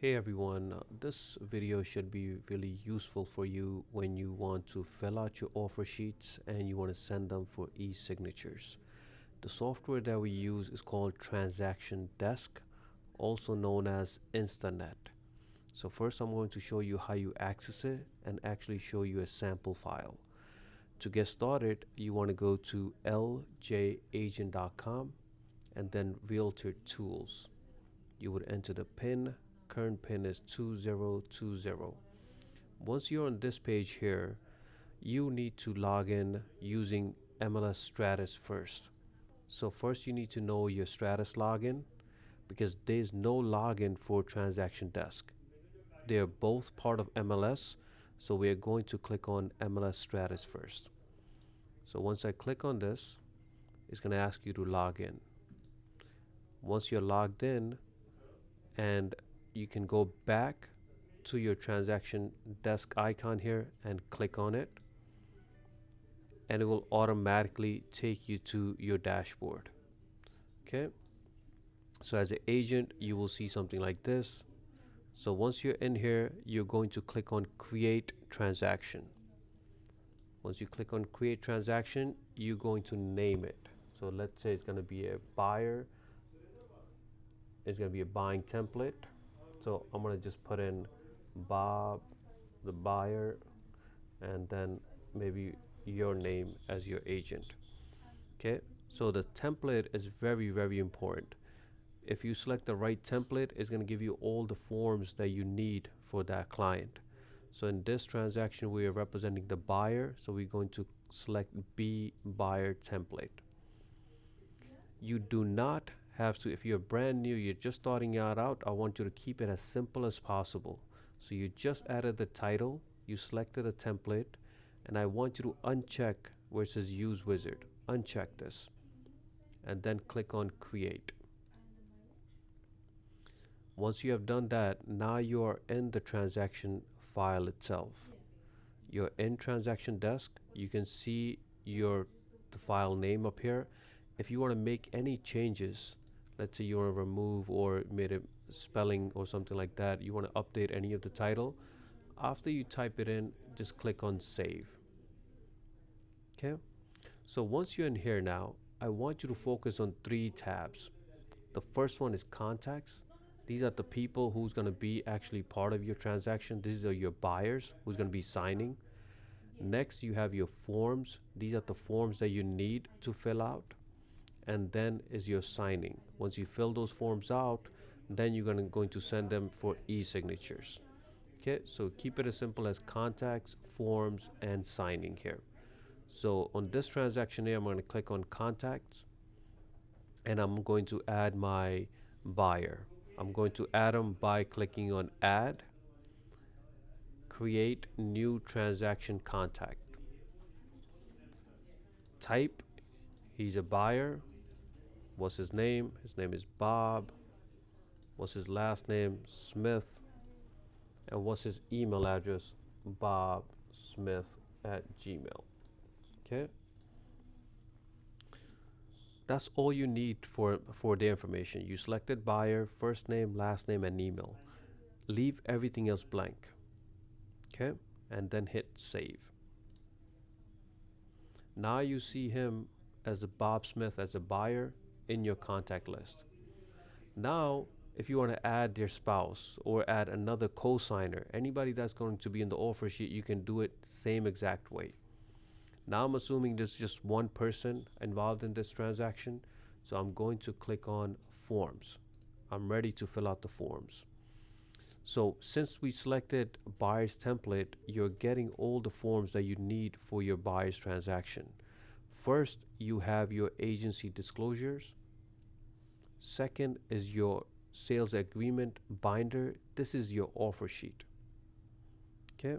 Hey everyone, this video should be really useful for you when you want to fill out your offer sheets and you want to send them for e-signatures. The software that we use is called TransactionDesk, also known as Instanet. So first I'm going to show you how you access it and actually show you a sample file. To get started, you want to go to ljagent.com and then Realtor Tools. You would enter the PIN. Current PIN is 2020. Once you're on this page here, you need to log in using MLS Stratus first. So first you need to know your Stratus login because there's no login for Transaction Desk. They are both part of MLS, so we are going to click on MLS Stratus first. So once I click on this, it's going to ask you to log in. Once you're logged in, and you can go back to your transaction desk icon here and click on it, and it will automatically take you to your dashboard. Okay, so as an agent you will see something like this. So once you're in here, you're going to click on create transaction. Once you click on create transaction, you're going to name it. So let's say it's going to be a buyer, it's going to be a buying template. So I'm going to just put in Bob the buyer and then maybe your name as your agent. Okay, so the template is very important. If you select the right template, it's going to give you all the forms that you need for that client. So in this transaction we are representing the buyer, so we're going to select B buyer template. You do not have to, if you're brand new, you're just starting out, I want you to keep it as simple as possible. So you just added the title, you selected a template, and I want you to uncheck where it says use wizard. Uncheck this and then click on create. Once you have done that, now you are in the transaction file itself. You're in transaction desk. You can see the file name up here. If you want to make any changes, let's say you want to remove or made a spelling or something like that, you want to update any of the title, after you type it in, just click on save. Okay, so once you're in here now, I want you to focus on three tabs. The first one is contacts. These are the people who's going to be actually part of your transaction. These are your buyers who's going to be signing. Next, you have your forms. These are the forms that you need to fill out. And then is your signing. Once you fill those forms out, then you're going to send them for e-signatures. Okay, so keep it as simple as contacts, forms, and signing here. So on this transaction here, I'm going to click on contacts and I'm going to add my buyer. I'm going to add them by clicking on add, create new transaction contact. Type, he's a buyer. What's his name? His name is Bob. What's his last name? Smith. And what's his email address? bobsmith@gmail. Okay, that's all you need for the information. You selected buyer, first name, last name, and email. Leave everything else blank. Okay, and then hit save. Now you see him as a Bob Smith as a buyer in your contact list. Now if you want to add their spouse or add another co-signer, anybody that's going to be in the offer sheet, you can do it same exact way. Now I'm assuming there's just one person involved in this transaction, so I'm going to click on forms. I'm ready to fill out the forms. So since we selected buyer's template, you're getting all the forms that you need for your buyer's transaction. First, you have your agency disclosures. Second is your sales agreement binder. This is your offer sheet. Okay,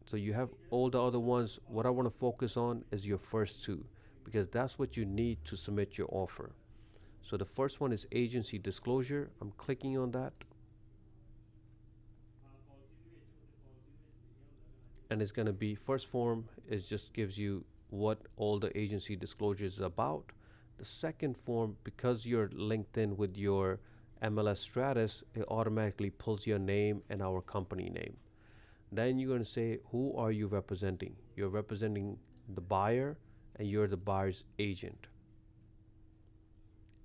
so you have all the other ones. What I want to focus on is your first two because that's what you need to submit your offer. So the first one is agency disclosure. I'm clicking on that. And it's going to be first form is just gives you what all the agency disclosures is about. The second form, because you're linked in with your MLS status, it automatically pulls your name and our company name. Then you're going to say, who are you representing? You're representing the buyer and you're the buyer's agent.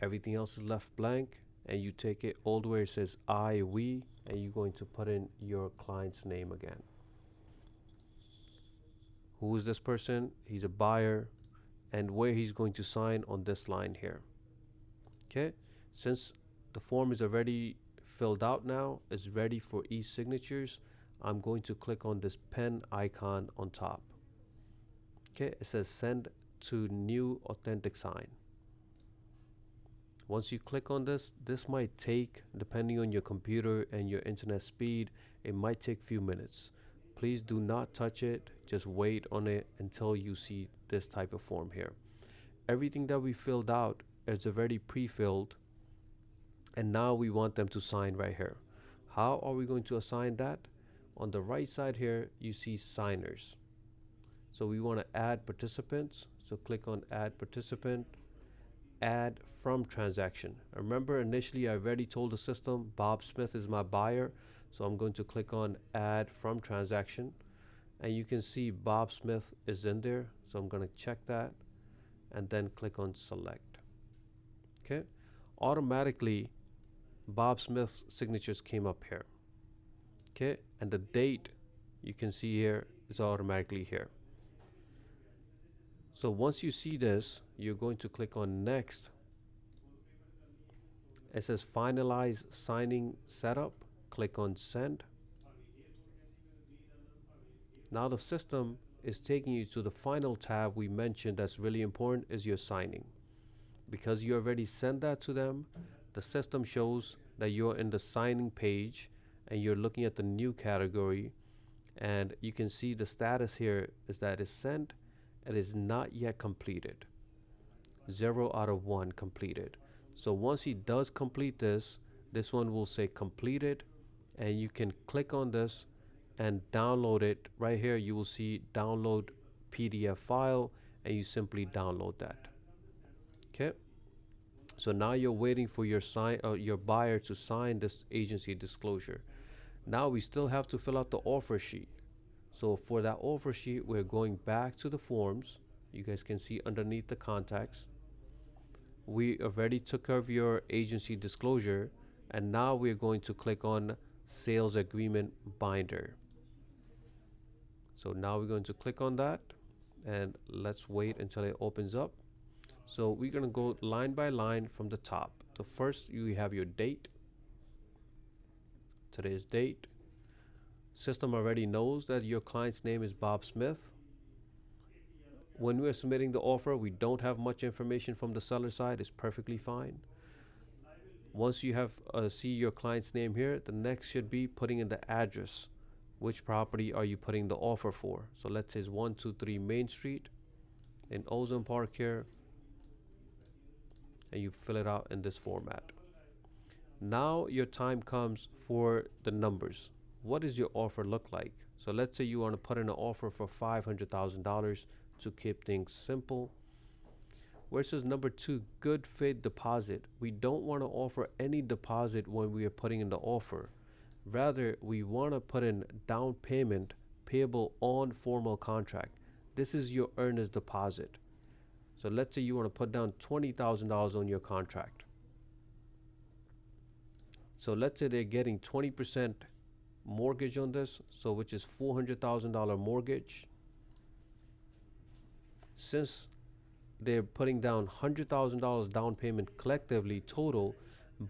Everything else is left blank, and you take it all the way it says I, we, and you're going to put in your client's name again. Who is this person? He's a buyer, and where he's going to sign on this line here. Okay, since the form is already filled out now, it's ready for e-signatures, I'm going to click on this pen icon on top. Okay, it says send to new authentic sign. Once you click on this, this might take, depending on your computer and your internet speed, it might take a few minutes. Please do not touch it. Just wait on it until you see this type of form here. Everything that we filled out is already pre-filled, and now we want them to sign right here. How are we going to assign that? On the right side here, you see signers. So we want to add participants. So click on add participant, add from transaction. Remember, initially I already told the system Bob Smith is my buyer, so I'm going to click on add from transaction, and you can see Bob Smith is in there, so I'm going to check that and then click on select. Okay, automatically Bob Smith's signatures came up here. Okay, and the date you can see here is automatically here. So once you see this, you're going to click on next. It says finalize signing setup. Click on send. Now the system is taking you to the final tab we mentioned that's really important, is your signing. Because you already sent that to them, the system shows that you're in the signing page and you're looking at the new category, and you can see the status here is that it's sent. It is not yet completed. 0 out of 1 completed. So once he does complete this, this one will say completed, and you can click on this and download it. Right here you will see download PDF file, and you simply download that. Okay, so now you're waiting for your buyer to sign this agency disclosure. Now we still have to fill out the offer sheet. So for that offer sheet, we're going back to the forms. You guys can see underneath the contacts, we already took care of your agency disclosure, and now we're going to click on sales agreement binder. So now we're going to click on that, and let's wait until it opens up. So we're going to go line by line from the top. The first, you have your date, today's date. System already knows that your client's name is Bob Smith. When we're submitting the offer, we don't have much information from the seller side. It's perfectly fine. Once you have see your client's name here, the next should be putting in the address. Which property are you putting the offer for? So let's say it's 123 Main Street in Ozone Park here, and you fill it out in this format. Now your time comes for the numbers. What does your offer look like? So let's say you want to put in an offer for $500,000 to keep things simple. Where it says number 2, good faith deposit, we don't want to offer any deposit when we are putting in the offer. Rather, we want to put in down payment payable on formal contract. This is your earnest deposit. So let's say you want to put down $20,000 on your contract. So let's say they're getting 20% mortgage on this, so which is $400,000 mortgage. Since they're putting down $100,000 down payment collectively total,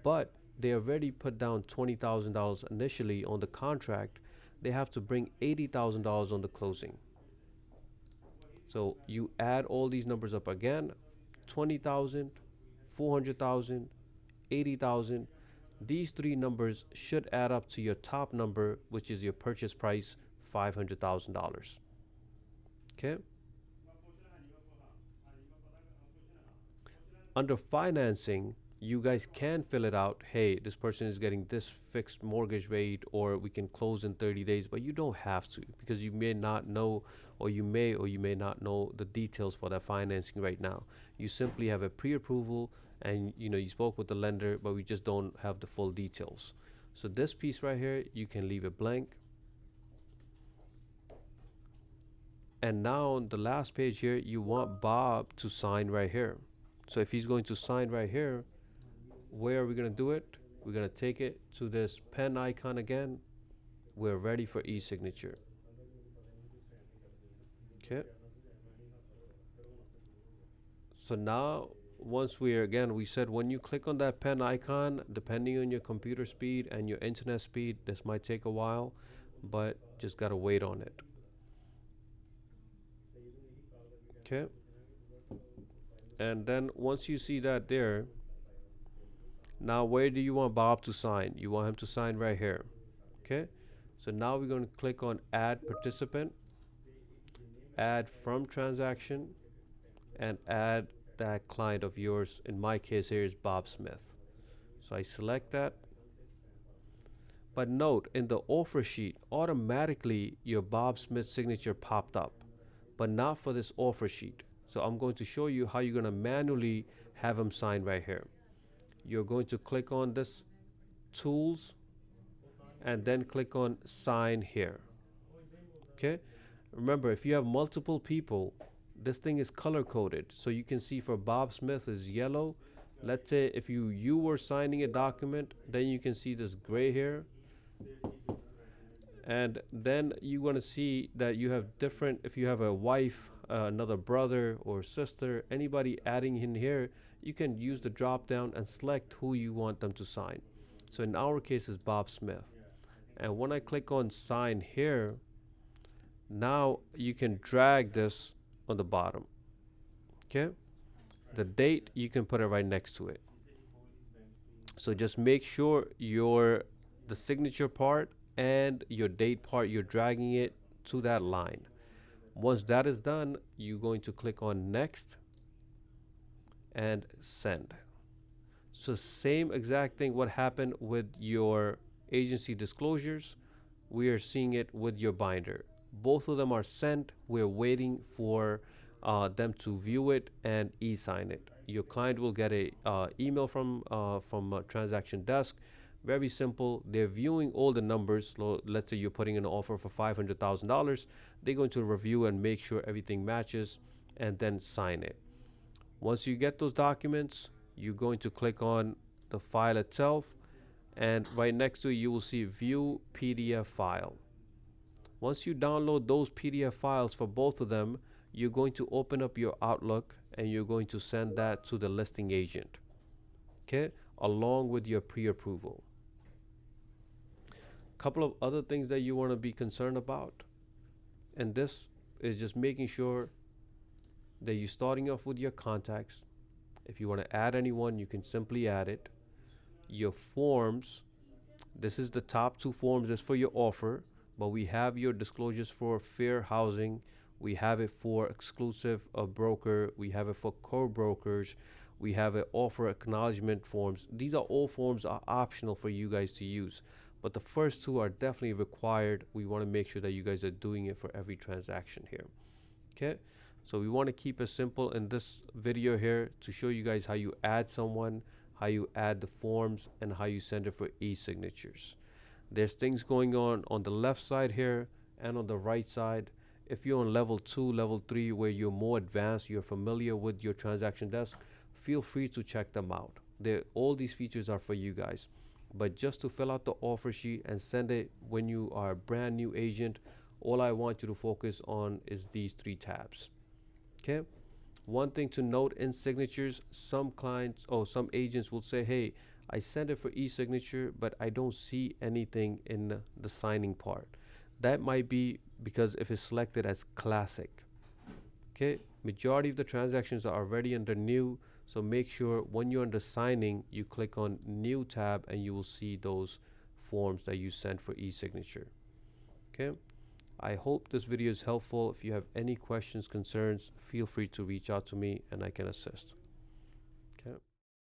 but they already put down $20,000 initially on the contract, they have to bring $80,000 on the closing. So you add all these numbers up again, 20,000, 400,000, 80,000. These three numbers should add up to your top number, which is your purchase price, $500,000. Okay. Under financing, you guys can fill it out. Hey, this person is getting this fixed mortgage rate, or we can close in 30 days, but you don't have to, because you may not know, or you may not know the details for that financing right now. You simply have a pre-approval and you spoke with the lender, but we just don't have the full details. So this piece right here, you can leave it blank. And now on the last page here, you want Bob to sign right here. So if he's going to sign right here, where are we going to do it? We're going to take it to this pen icon again. We're ready for e-signature. Okay. So now, once we said when you click on that pen icon, depending on your computer speed and your internet speed, this might take a while, but just gotta wait on it. Okay. And then once you see that there, now where do you want Bob to sign? You want him to sign right here. Okay. So now we're going to click on add participant, add from transaction, and add that client of yours. In my case here is Bob Smith. So I select that. But note, in the offer sheet, automatically your Bob Smith signature popped up, but not for this offer sheet. So I'm going to show you how you're going to manually have him sign right here. You're going to click on this tools and then click on sign here. Okay. Remember, if you have multiple people, this thing is color coded. So you can see for Bob Smith is yellow. Let's say if you were signing a document, then you can see this gray here. And then you want to see that you have different, if you have a wife, another brother or sister, anybody adding in here, you can use the drop down and select who you want them to sign. So in our case is Bob Smith. And when I click on sign here, now you can drag this on the bottom. Okay. The date, you can put it right next to it. So just make sure the signature part and your date part, you're dragging it to that line. Once that is done, you're going to click on next and send. So same exact thing what happened with your agency disclosures, we are seeing it with your binder. Both of them are sent. We're waiting for them to view it and e-sign it. Your client will get a email from TransactionDesk. Very simple. They're viewing all the numbers. Let's say you're putting in an offer for $500,000. They're going to review and make sure everything matches and then sign it. Once you get those documents, you're going to click on the file itself, and right next to it, you will see view PDF file. Once you download those PDF files for both of them, you're going to open up your Outlook and you're going to send that to the listing agent, okay, along with your pre-approval. Couple of other things that you want to be concerned about, and this is just making sure that you're starting off with your contacts. If you want to add anyone, you can simply add it. Your forms, this is the top two forms is for your offer, but we have your disclosures for fair housing. We have it for exclusive broker. We have it for co-brokers. We have it offer acknowledgement forms. These are all forms are optional for you guys to use, but the first two are definitely required. We want to make sure that you guys are doing it for every transaction here. Okay. So we want to keep it simple in this video here to show you guys how you add someone, how you add the forms, and how you send it for e-signatures. There's things going on the left side here and on the right side. If you're on level 2, level 3, where you're more advanced, you're familiar with your transaction desk, feel free to check them out. All these features are for you guys. But just to fill out the offer sheet and send it when you are a brand new agent, all I want you to focus on is these 3 tabs. Okay. One thing to note in signatures, some clients or some agents will say, hey, I sent it for e-signature, but I don't see anything in the signing part. That might be because if it's selected as classic. Okay. Majority of the transactions are already under new. So make sure when you're under signing, you click on new tab and you will see those forms that you sent for e-signature. Okay. I hope this video is helpful. If you have any questions, concerns, feel free to reach out to me and I can assist.